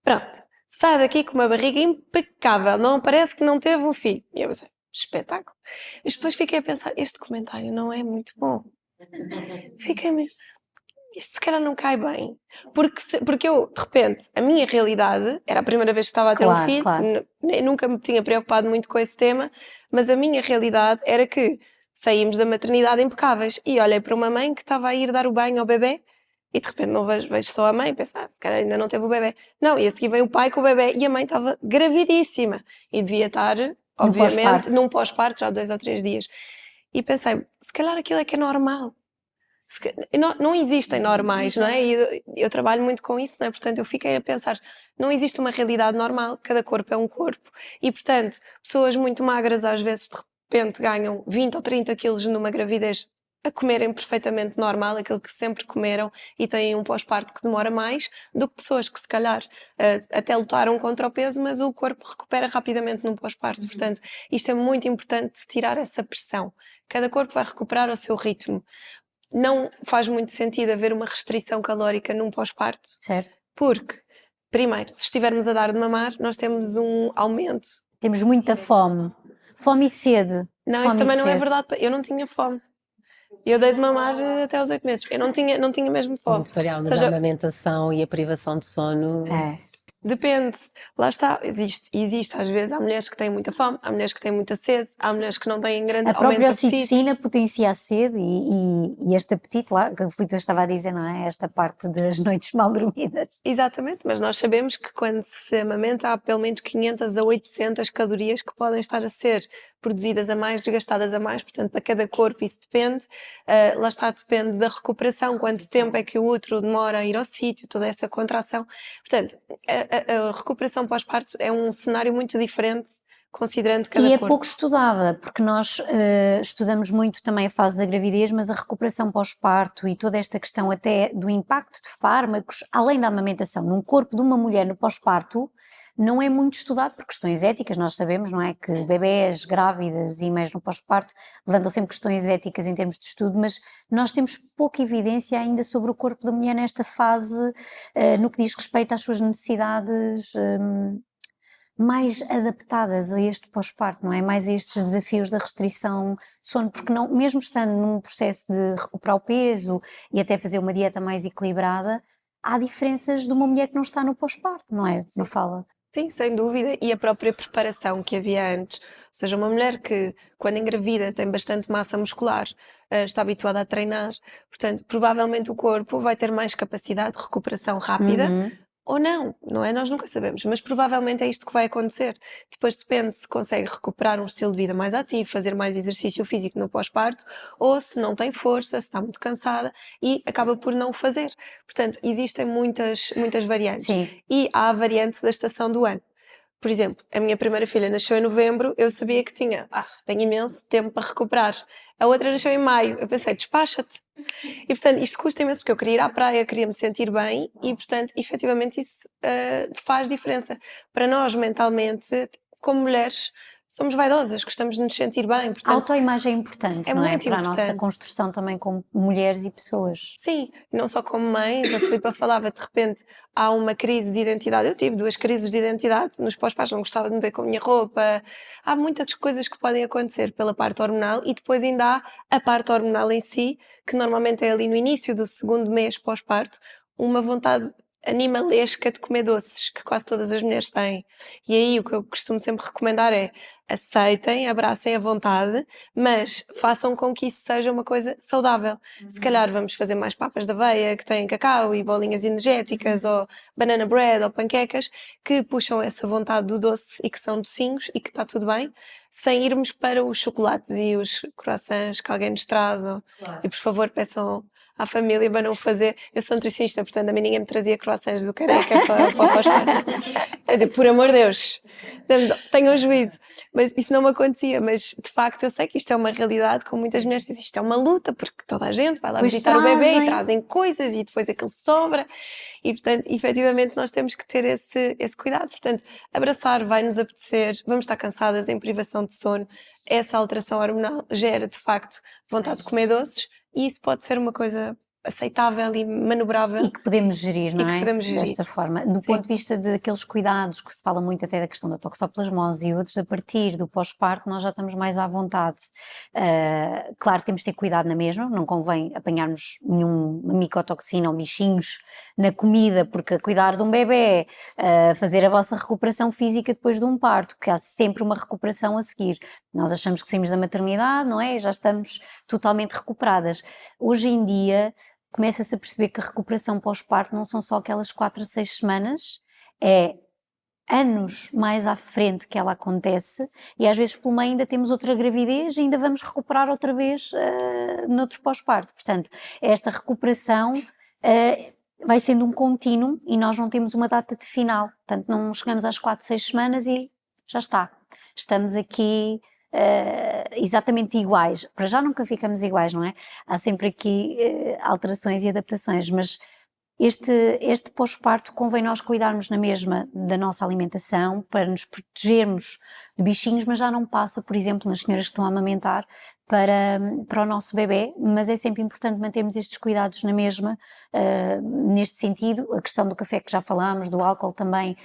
pronto, sai daqui com uma barriga impecável, não parece que não teve um filho. E eu pensei, espetáculo. Mas depois fiquei a pensar, este comentário não é muito bom. Fiquei mesmo, isto se calhar não cai bem. Porque eu, de repente, a minha realidade, era a primeira vez que estava a ter um filho, Claro. nunca me tinha preocupado muito com esse tema, mas a minha realidade era que saímos da maternidade impecáveis e olhei para uma mãe que estava a ir dar o banho ao bebê e de repente não vejo só a mãe e penso, se calhar ainda não teve o bebê. Não, e a seguir vem o pai com o bebê e a mãe estava gravidíssima e devia estar, obviamente, num pós-parto já há 2 ou 3 dias. E pensei, se calhar aquilo é que é normal. Não existem normais, não é? E eu trabalho muito com isso, não é? Portanto, eu fiquei a pensar, não existe uma realidade normal, cada corpo é um corpo. E, portanto, pessoas muito magras às vezes de repente ganham 20 ou 30 quilos numa gravidez a comerem perfeitamente normal, aquilo que sempre comeram e têm um pós-parto que demora mais do que pessoas que se calhar até lutaram contra o peso, mas o corpo recupera rapidamente num pós-parto. Portanto, isto é muito importante tirar essa pressão. Cada corpo vai recuperar ao seu ritmo. Não faz muito sentido haver uma restrição calórica num pós-parto. Certo. Porque, primeiro, se estivermos a dar de mamar, nós temos um aumento. Temos muita fome. Fome e sede. Não, fome isso também e não é sede. verdade. Eu não tinha fome. Eu dei de mamar até aos 8 meses. Eu não tinha mesmo fome. Muito variável, Ou mas seja, a amamentação e a privação de sono. depende. Lá está. Existe às vezes. Há mulheres que têm muita fome, há mulheres que têm muita sede, há mulheres que não têm grande A aumento de própria apetite. ocitocina potencia a sede e este apetite lá, que a Filipe estava a dizer, não é? Esta parte das noites mal dormidas. Exatamente, mas nós sabemos que quando se amamenta há pelo menos 500 a 800 calorias que podem estar a ser produzidas a mais, desgastadas a mais, portanto para cada corpo isso depende, lá está, depende da recuperação, quanto tempo é que o útero demora a ir ao sítio, toda essa contração. Portanto, a recuperação pós-parto é um cenário muito diferente considerando cada E é corpo. pouco estudada, porque nós estudamos muito também a fase da gravidez, mas a recuperação pós-parto e toda esta questão até do impacto de fármacos, além da amamentação, num corpo de uma mulher no pós-parto, não é muito estudado por questões éticas. Nós sabemos, não é, que bebés, grávidas e mães no pós-parto levantam sempre questões éticas em termos de estudo, mas nós temos pouca evidência ainda sobre o corpo da mulher nesta fase, no que diz respeito às suas necessidades mais adaptadas a este pós-parto, não é? Mais a estes desafios da restrição de sono, porque não, mesmo estando num processo de recuperar o peso e até fazer uma dieta mais equilibrada, há diferenças de uma mulher que não está no pós-parto, não é? Não fala. Sim, sem dúvida, e a própria preparação que havia antes, ou seja, uma mulher que quando engravida tem bastante massa muscular, está habituada a treinar, portanto, provavelmente o corpo vai ter mais capacidade de recuperação rápida, Ou não, não é? Nós nunca sabemos, mas provavelmente é isto que vai acontecer. Depois depende se consegue recuperar um estilo de vida mais ativo, fazer mais exercício físico no pós-parto, ou se não tem força, se está muito cansada e acaba por não o fazer. Portanto, existem muitas variantes. Sim. E há a variante da estação do ano. Por exemplo, a minha primeira filha nasceu em novembro, eu sabia que tenho imenso tempo para recuperar. A outra nasceu em maio, eu pensei, despacha-te. E portanto, isto custa imenso, porque eu queria ir à praia, queria me sentir bem e portanto, efetivamente isso faz diferença. Para nós, mentalmente, como mulheres, somos vaidosas, gostamos de nos sentir bem, A portanto, autoimagem é importante, é não é? muito Para a nossa importante. construção também como mulheres e pessoas. Sim, não só como mães, a Filipa falava, de repente há uma crise de identidade. Eu tive 2 crises de identidade nos pós-partos, não gostava de me ver com a minha roupa. Há muitas coisas que podem acontecer pela parte hormonal e depois ainda há a parte hormonal em si, que normalmente é ali no início do 2º mês pós-parto, uma vontade animalesca de comer doces, que quase todas as mulheres têm. E aí o que eu costumo sempre recomendar é aceitem, abracem a vontade, mas façam com que isso seja uma coisa saudável. Se calhar vamos fazer mais papas de aveia que têm cacau e bolinhas energéticas, ou banana bread, ou panquecas, que puxam essa vontade do doce e que são docinhos e que está tudo bem, sem irmos para os chocolates e os croissants que alguém nos traz. E por favor peçam à família para não fazer. Eu sou nutricionista, portanto a mim ninguém me trazia croissants do careca para o pós-parto. Eu digo, por amor de Deus, tenham juízo. Mas isso não me acontecia, mas de facto eu sei que isto é uma realidade, com muitas mulheres dizem, isto é uma luta, porque toda a gente vai lá Pois visitar o bebê e trazem. trazem coisas e depois aquilo sobra. E portanto, efetivamente nós temos que ter esse cuidado. Portanto, abraçar vai nos apetecer, vamos estar cansadas em privação de sono. Essa alteração hormonal gera de facto vontade de comer doces e isso pode ser uma coisa aceitável e manobrável. E que podemos gerir, não que é? podemos gerir. Desta forma. Do Sim. ponto de vista daqueles cuidados que se fala muito até da questão da toxoplasmose e outros, a partir do pós-parto nós já estamos mais à vontade. Claro, temos de ter cuidado na mesma, não convém apanharmos nenhuma micotoxina ou bichinhos na comida, porque cuidar de um bebê, fazer a vossa recuperação física depois de um parto, que há sempre uma recuperação a seguir. Nós achamos que saímos da maternidade, não é? E já estamos totalmente recuperadas. Hoje em dia, começa-se a perceber que a recuperação pós-parto não são só aquelas 4 a 6 semanas, é anos mais à frente que ela acontece e às vezes pelo meio ainda temos outra gravidez e ainda vamos recuperar outra vez noutro pós-parto. Portanto, esta recuperação vai sendo um contínuo e nós não temos uma data de final. Portanto, não chegamos às 4, 6 semanas e já está. Estamos aqui exatamente iguais. Para já nunca ficamos iguais, não é? Há sempre aqui alterações e adaptações, mas este pós-parto convém nós cuidarmos na mesma da nossa alimentação para nos protegermos de bichinhos, mas já não passa, por exemplo, nas senhoras que estão a amamentar para o nosso bebê, mas é sempre importante mantermos estes cuidados na mesma, neste sentido, a questão do café que já falámos, do álcool também,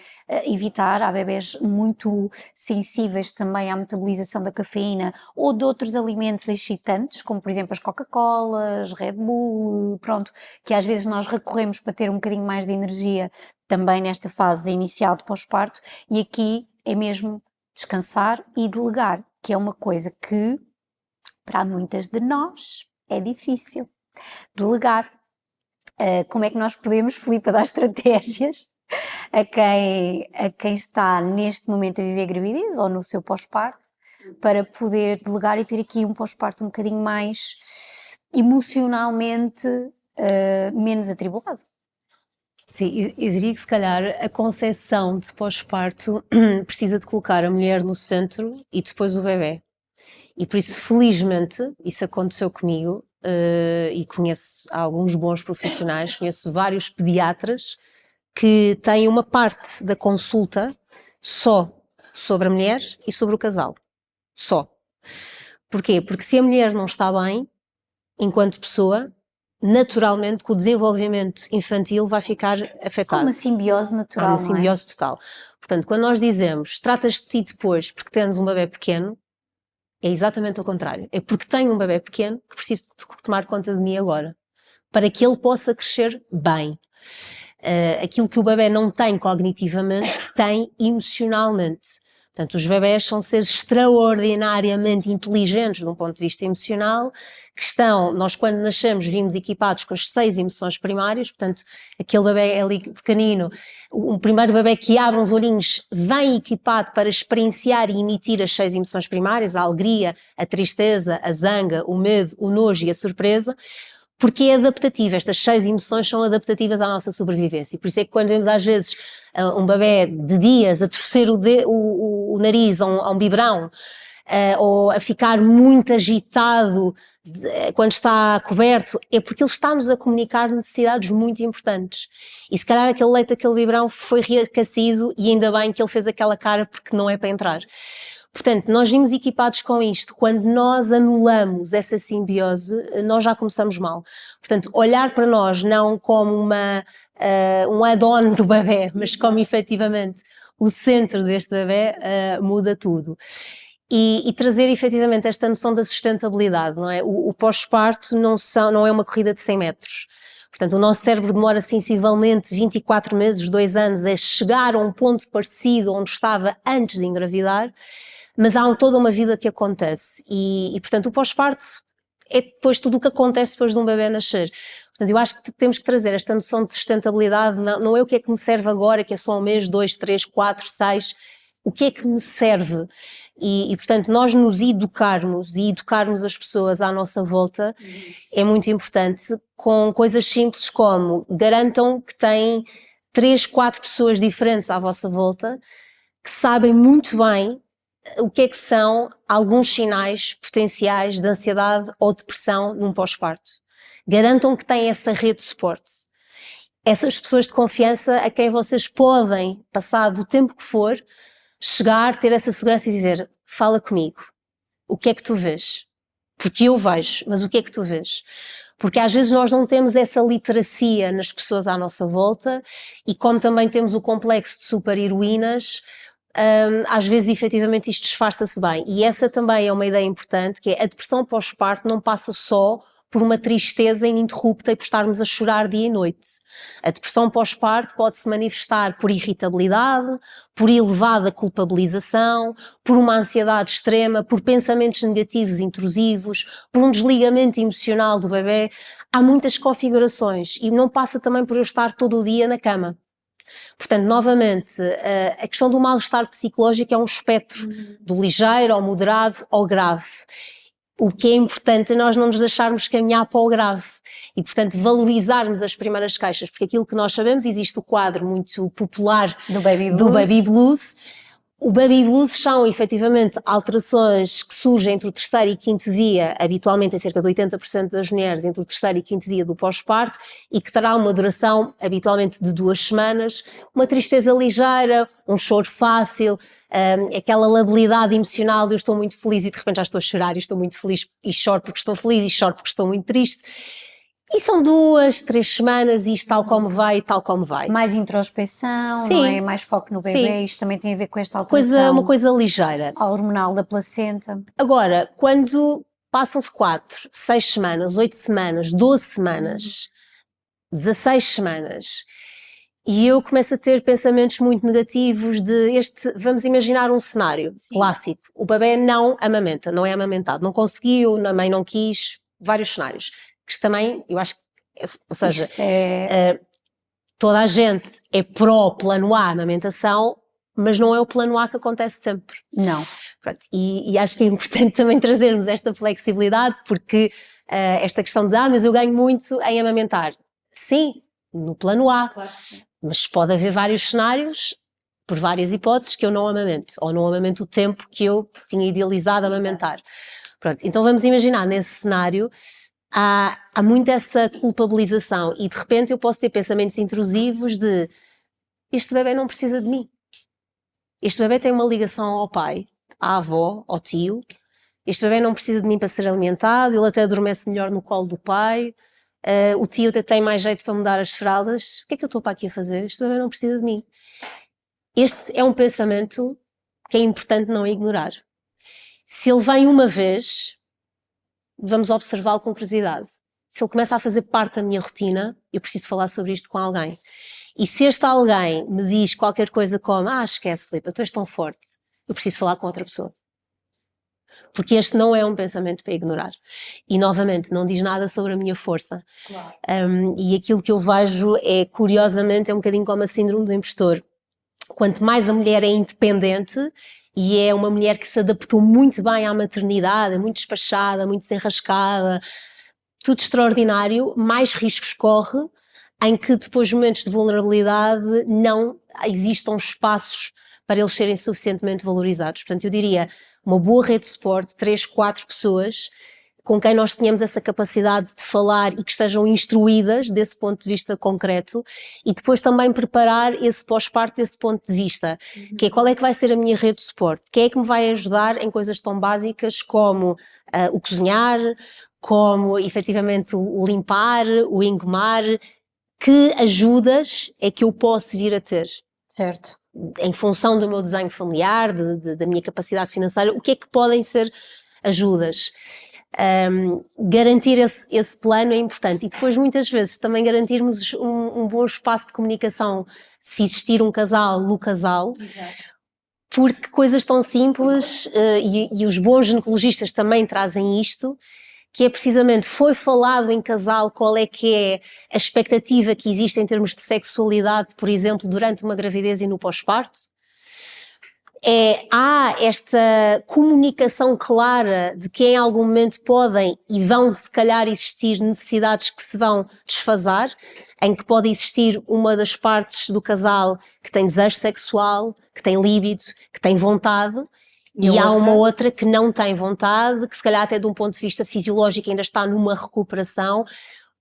evitar. Há bebés muito sensíveis também à metabolização da cafeína ou de outros alimentos excitantes, como por exemplo as Coca-Colas, Red Bull, pronto, que às vezes nós recorremos para ter um bocadinho mais de energia também nesta fase inicial de pós-parto, e aqui é mesmo descansar e delegar, que é uma coisa que para muitas de nós é difícil. Delegar. Como é que nós podemos, Filipa, dar estratégias a quem está neste momento a viver gravidez ou no seu pós-parto para poder delegar e ter aqui um pós-parto um bocadinho mais emocionalmente menos atribulado? Sim, eu diria que se calhar a concepção de pós-parto precisa de colocar a mulher no centro e depois o bebé. E por isso, felizmente, isso aconteceu comigo, e conheço alguns bons profissionais, conheço vários pediatras que têm uma parte da consulta só sobre a mulher e sobre o casal. Só. Porquê? Porque se a mulher não está bem, enquanto pessoa, naturalmente que o desenvolvimento infantil vai ficar afetado. Há uma simbiose natural, Há uma simbiose total. Portanto, quando nós dizemos tratas de ti depois porque tens um bebê pequeno, é exatamente o contrário. É porque tenho um bebê pequeno que preciso de tomar conta de mim agora, para que ele possa crescer bem. Aquilo que o bebê não tem cognitivamente, tem emocionalmente. Portanto, os bebés são seres extraordinariamente inteligentes de um ponto de vista emocional, nós quando nascemos vimos equipados com as 6 emoções primárias, portanto, aquele bebé ali pequenino, o primeiro bebé que abre os olhinhos vem equipado para experienciar e emitir as 6 emoções primárias, a alegria, a tristeza, a zanga, o medo, o nojo e a surpresa, porque é adaptativa, estas 6 emoções são adaptativas à nossa sobrevivência, por isso é que quando vemos às vezes um bebé de dias a torcer o nariz a um biberão, ou a ficar muito agitado quando está coberto, é porque ele está-nos a comunicar necessidades muito importantes. E se calhar aquele leite, aquele biberão foi reaquecido e ainda bem que ele fez aquela cara porque não é para entrar. Portanto, nós vimos equipados com isto. Quando nós anulamos essa simbiose, nós já começamos mal. Portanto, olhar para nós não como um add-on do bebé, mas como efetivamente o centro deste bebé, muda tudo. E trazer efetivamente esta noção da sustentabilidade, não é? O pós-parto não é uma corrida de 100 metros. Portanto, o nosso cérebro demora sensivelmente 24 meses, 2 anos, a chegar a um ponto parecido onde estava antes de engravidar, mas há toda uma vida que acontece. E portanto, o pós-parto é depois tudo o que acontece depois de um bebé nascer. Portanto, eu acho que temos que trazer esta noção de sustentabilidade, não é o que é que me serve agora, que é só 1 mês, 2, 3, 4, 6... O que é que me serve? E portanto, nós nos educarmos e educarmos as pessoas à nossa volta é muito importante, com coisas simples como garantam que têm 3, 4 pessoas diferentes à vossa volta que sabem muito bem o que é que são alguns sinais potenciais de ansiedade ou depressão num pós-parto. Garantam que têm essa rede de suporte. Essas pessoas de confiança a quem vocês podem, passado o tempo que for, chegar, ter essa segurança e dizer, fala comigo, o que é que tu vês? Porque eu vejo, mas o que é que tu vês? Porque às vezes nós não temos essa literacia nas pessoas à nossa volta e como também temos o complexo de super-heroínas, às vezes efetivamente isto disfarça-se bem. E essa também é uma ideia importante, que é a depressão pós-parto não passa só por uma tristeza ininterrupta e por estarmos a chorar dia e noite. A depressão pós-parto pode-se manifestar por irritabilidade, por elevada culpabilização, por uma ansiedade extrema, por pensamentos negativos intrusivos, por um desligamento emocional do bebê. Há muitas configurações e não passa também por eu estar todo o dia na cama. Portanto, novamente, a questão do mal-estar psicológico é um espectro do ligeiro ao moderado ao grave. O que é importante é nós não nos deixarmos caminhar para o grave e, portanto, valorizarmos as primeiras queixas, porque aquilo que nós sabemos, existe o quadro muito popular Do baby blues. do baby blues. O baby blues são, efetivamente, alterações que surgem entre o 3º e 5º dia, habitualmente em cerca de 80% das mulheres, entre o 3º e 5º dia do pós-parto, e que terá uma duração, habitualmente, de 2 semanas, uma tristeza ligeira, um choro fácil, aquela labilidade emocional de eu estou muito feliz e de repente já estou a chorar e estou muito feliz e choro porque estou feliz e choro porque estou muito triste. E são 2, 3 semanas e isto tal como vai, tal como vai. Mais introspeção, Sim. não é? Mais foco no bebê, Sim. isto também tem a ver com esta alteração Uma coisa ligeira. hormonal da placenta. Agora, quando passam-se 4, 6 semanas, 8 semanas, 12 semanas, 16 semanas, e eu começo a ter pensamentos muito negativos vamos imaginar um cenário clássico. O bebê não amamenta, não é amamentado, não conseguiu, a mãe não quis, vários cenários. Que também, eu acho que, ou seja, toda a gente é pró-plano A, amamentação, mas não é o plano A que acontece sempre. Não. Pronto, e acho que é importante também trazermos esta flexibilidade, porque esta questão de, mas eu ganho muito em amamentar. Sim, no plano A, Claro que sim. mas pode haver vários cenários, por várias hipóteses, que eu não amamento, ou não amamento o tempo que eu tinha idealizado amamentar. Pronto, então vamos imaginar, nesse cenário, há muito essa culpabilização e de repente eu posso ter pensamentos intrusivos de este bebê não precisa de mim, este bebê tem uma ligação ao pai, à avó, ao tio, este bebê não precisa de mim para ser alimentado, ele até adormece melhor no colo do pai, o tio até tem mais jeito para mudar as fraldas, o que é que eu estou para aqui a fazer? Este bebê não precisa de mim. Este é um pensamento que é importante não ignorar. Se ele vem uma vez, vamos observá-lo com curiosidade. Se ele começa a fazer parte da minha rotina, eu preciso falar sobre isto com alguém. E se este alguém me diz qualquer coisa como, esquece, Filipe, tu és tão forte, eu preciso falar com outra pessoa. Porque este não é um pensamento para ignorar. E, novamente, não diz nada sobre a minha força. Claro. E aquilo que eu vejo é, curiosamente, é um bocadinho como a síndrome do impostor. Quanto mais a mulher é independente e é uma mulher que se adaptou muito bem à maternidade, é muito despachada, muito desenrascada, tudo extraordinário, mais riscos corre em que depois de momentos de vulnerabilidade não existam espaços para eles serem suficientemente valorizados. Portanto, eu diria, uma boa rede de suporte, 3, 4 pessoas com quem nós tenhamos essa capacidade de falar e que estejam instruídas desse ponto de vista concreto, e depois também preparar esse pós-parto desse ponto de vista, que é qual é que vai ser a minha rede de suporte, quem é que me vai ajudar em coisas tão básicas como o cozinhar, como efetivamente o limpar, o engomar, que ajudas é que eu posso vir a ter? Certo. Em função do meu desenho familiar, da minha capacidade financeira, o que é que podem ser ajudas? Garantir esse plano é importante, e depois muitas vezes também garantirmos um bom espaço de comunicação, se existir um casal no casal. Exato. Porque coisas tão simples, e os bons ginecologistas também trazem isto, que é precisamente, foi falado em casal qual é que é a expectativa que existe em termos de sexualidade, por exemplo, durante uma gravidez e no pós-parto? Há esta comunicação clara de que em algum momento podem e vão se calhar existir necessidades que se vão desfasar, em que pode existir uma das partes do casal que tem desejo sexual, que tem líbido, que tem vontade, e há uma outra que não tem vontade, que se calhar até de um ponto de vista fisiológico ainda está numa recuperação.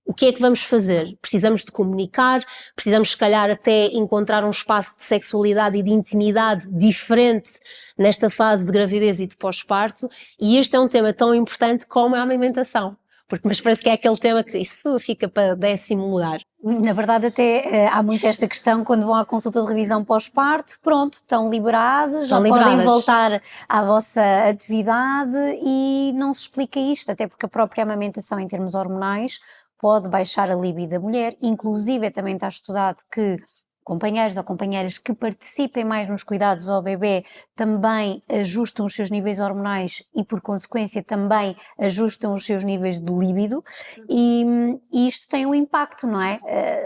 O que é que vamos fazer? Precisamos de comunicar, precisamos se calhar até encontrar um espaço de sexualidade e de intimidade diferente nesta fase de gravidez e de pós-parto, e este é um tema tão importante como a amamentação. Mas parece que é aquele tema que isso fica para 10º lugar. Na verdade, até há muito esta questão, quando vão à consulta de revisão pós-parto, pronto, estão liberados, já podem voltar à vossa atividade, e não se explica isto, até porque a própria amamentação em termos hormonais pode baixar a libido da mulher. Inclusive também está estudado que companheiros ou companheiras que participem mais nos cuidados ao bebê também ajustam os seus níveis hormonais e, por consequência, também ajustam os seus níveis de líbido, e isto tem um impacto, não é?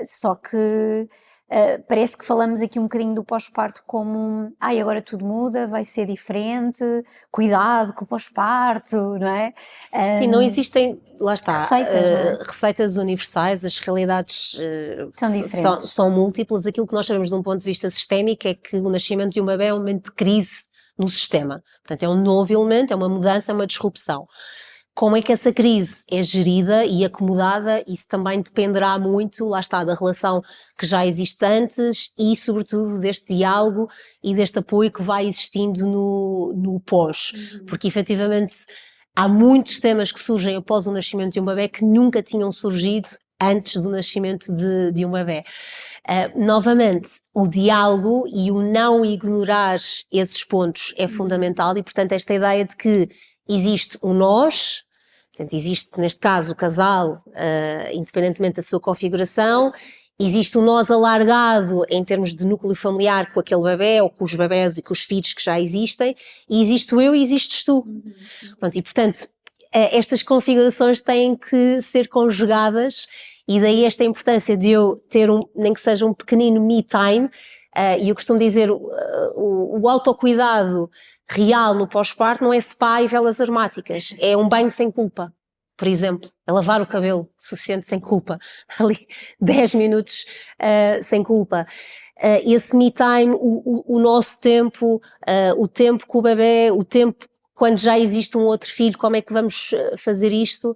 Só que parece que falamos aqui um bocadinho do pós-parto como agora tudo muda, vai ser diferente, cuidado com o pós-parto, não é? Sim, não existem, lá está, receitas universais, as realidades são diferentes, são múltiplas. Aquilo que nós sabemos de um ponto de vista sistémico é que o nascimento de um bebé é um momento de crise no sistema, portanto é um novo elemento, é uma mudança, é uma disrupção. Como é que essa crise é gerida e acomodada? Isso também dependerá muito, lá está, da relação que já existe antes e, sobretudo, deste diálogo e deste apoio que vai existindo no pós. Porque, efetivamente, há muitos temas que surgem após o nascimento de um bebé que nunca tinham surgido antes do nascimento de um bebé. Novamente, o diálogo e o não ignorar esses pontos é fundamental, e, portanto, esta ideia de que existe o nós, portanto, existe neste caso o casal, independentemente da sua configuração, existe o nós alargado em termos de núcleo familiar com aquele bebé, ou com os bebés e com os filhos que já existem, e existe o eu e existes tu. Pronto, e portanto, estas configurações têm que ser conjugadas, e daí esta importância de eu ter nem que seja um pequenino me time, e eu costumo dizer, o autocuidado real no pós-parto não é spa e velas aromáticas, é um banho sem culpa, por exemplo, é lavar o cabelo suficiente sem culpa, ali 10 minutos sem culpa. Esse me time, o nosso tempo, o tempo com o bebê, o tempo quando já existe um outro filho, como é que vamos fazer isto?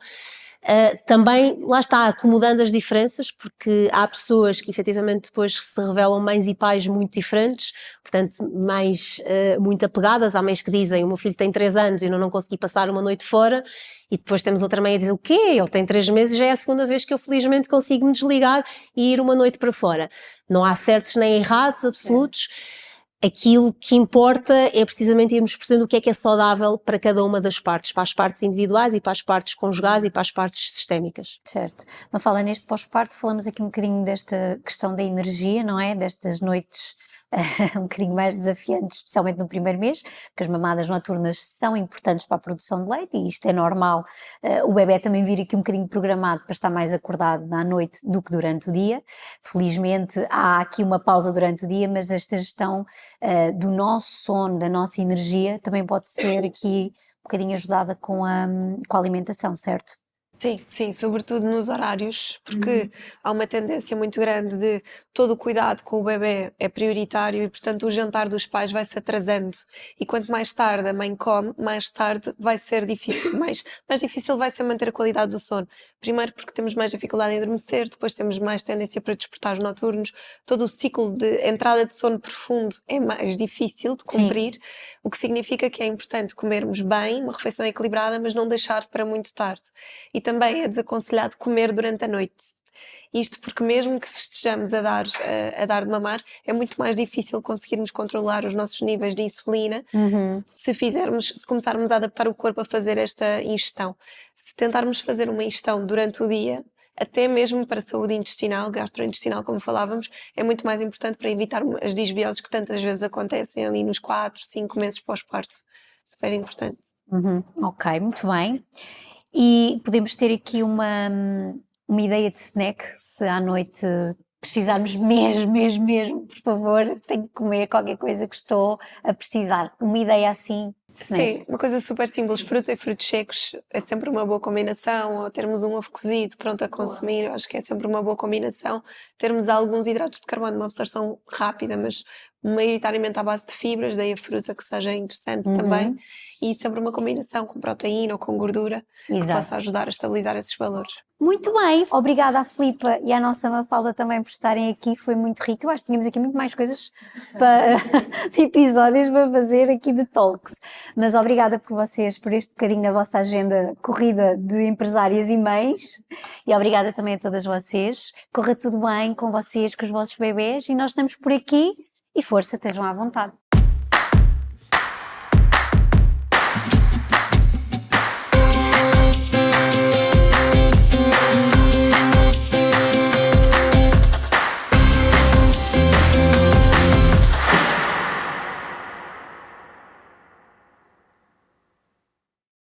Também, lá está, acomodando as diferenças, porque há pessoas que efetivamente depois se revelam mães e pais muito diferentes, portanto mães muito apegadas. Há mães que dizem, o meu filho tem 3 anos e eu não consegui passar uma noite fora, e depois temos outra mãe a dizer, o quê? Ele tem 3 meses e já é a segunda vez que eu felizmente consigo me desligar e ir uma noite para fora. Não há certos nem errados absolutos. Aquilo que importa é precisamente irmos percebendo o que é saudável para cada uma das partes, para as partes individuais e para as partes conjugais e para as partes sistémicas. Certo. Mafalda, neste pós-parto falamos aqui um bocadinho desta questão da energia, não é? Destas noites um bocadinho mais desafiantes, especialmente no primeiro mês, porque as mamadas noturnas são importantes para a produção de leite e isto é normal, o bebé também vir aqui um bocadinho programado para estar mais acordado à noite do que durante o dia. Felizmente há aqui uma pausa durante o dia, mas esta gestão do nosso sono, da nossa energia, também pode ser aqui um bocadinho ajudada com a alimentação, certo? Sim, sim, sobretudo nos horários, porque há uma tendência muito grande de todo o cuidado com o bebé é prioritário e, portanto, o jantar dos pais vai se atrasando. E quanto mais tarde a mãe come, mais tarde vai ser difícil, mais difícil vai ser manter a qualidade do sono. Primeiro porque temos mais dificuldade em adormecer, depois temos mais tendência para despertar noturnos, todo o ciclo de entrada de sono profundo é mais difícil de cumprir, o que significa que é importante comermos bem, uma refeição equilibrada, mas não deixar para muito tarde. E também é desaconselhado comer durante a noite. Isto porque mesmo que estejamos a dar de mamar, é muito mais difícil conseguirmos controlar os nossos níveis de insulina se começarmos a adaptar o corpo a fazer esta ingestão. Se tentarmos fazer uma ingestão durante o dia, até mesmo para a saúde intestinal, gastrointestinal, como falávamos, é muito mais importante para evitar as disbioses que tantas vezes acontecem ali nos 4, 5 meses pós-parto. Super importante. Ok, muito bem. E podemos ter aqui uma ideia de snack, se à noite precisarmos mesmo, por favor, tenho que comer qualquer coisa que estou a precisar. Uma ideia assim de snack. Sim, uma coisa super simples, fruta e frutos secos é sempre uma boa combinação, ou termos um ovo cozido pronto a consumir, acho que é sempre uma boa combinação. Termos alguns hidratos de carbono, uma absorção rápida, mas maioritariamente à base de fibras, daí a fruta que seja interessante também, e sempre uma combinação com proteína ou com gordura que possa ajudar a estabilizar esses valores. Muito bem, obrigada à Filipa e à nossa Mafalda também por estarem aqui, foi muito rico. Eu acho que tínhamos aqui muito mais coisas de episódios para fazer aqui de talks, mas obrigada por vocês, por este bocadinho na vossa agenda corrida de empresárias e mães, e obrigada também a todas vocês. Corra tudo bem com vocês, com os vossos bebés, e nós estamos por aqui, e força, estejam à vontade.